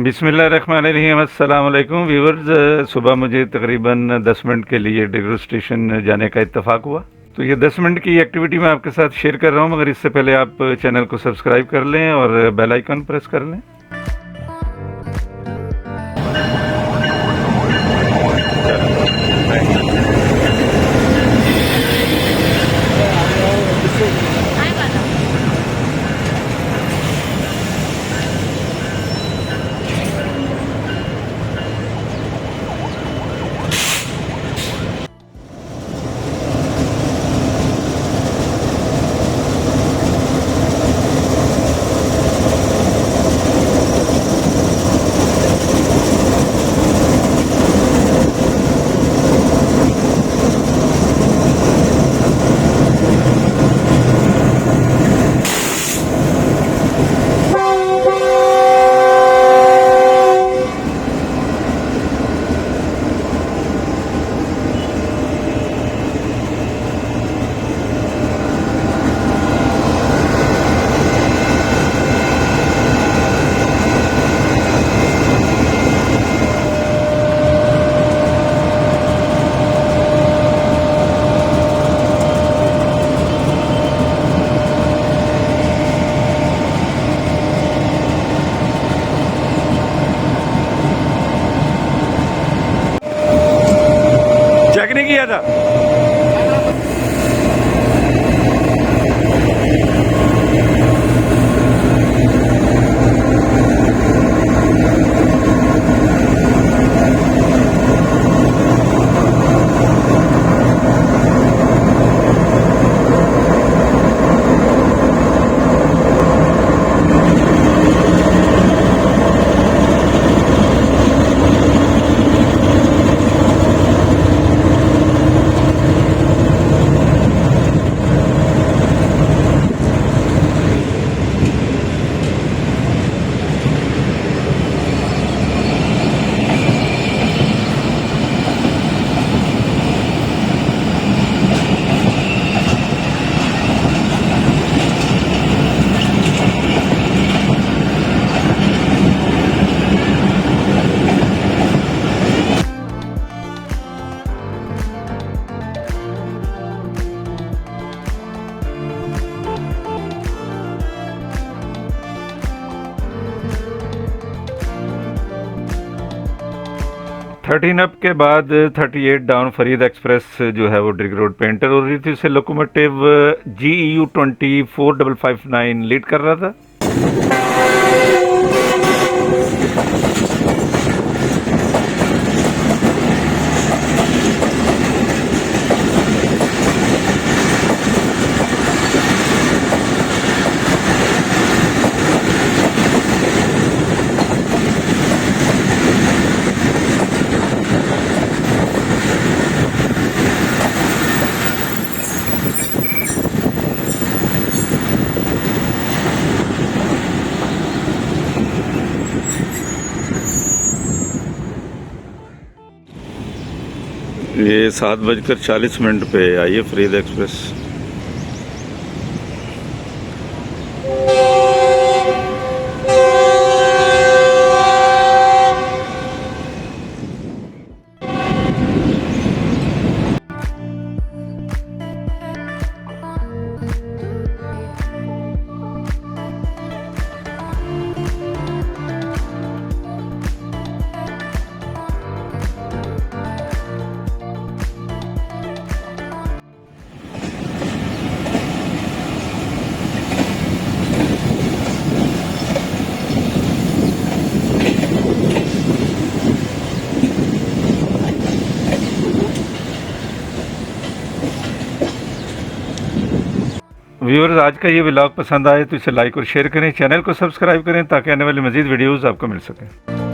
बिस्मिल्लाहिर्रहमानिर्रहीम। अस्सलाम वालेकुम व्यूअर्स। सुबह मुझे तकरीबन 10 मिनट के लिए ड्रिग स्टेशन जाने का इत्तेफाक हुआ, तो ये 10 मिनट की एक्टिविटी मैं आपके साथ शेयर कर रहा हूँ, मगर इससे पहले आप चैनल को सब्सक्राइब कर लें और बेल आइकन प्रेस कर लें। चेक नहीं किया था। थर्टीन अप के बाद 38 डाउन फरीद एक्सप्रेस जो है वो ड्रिग रोड पे एंटर हो रही थी। उसे लोकोमोटिव GEU 24559 लीड कर रहा था। ये 7:40 पे आई है फरीद एक्सप्रेस। व्यूअर्स, आज का ये व्लॉग पसंद आए तो इसे लाइक और शेयर करें, चैनल को सब्सक्राइब करें ताकि आने वाली मज़ीद वीडियोज़ आपको मिल सकें।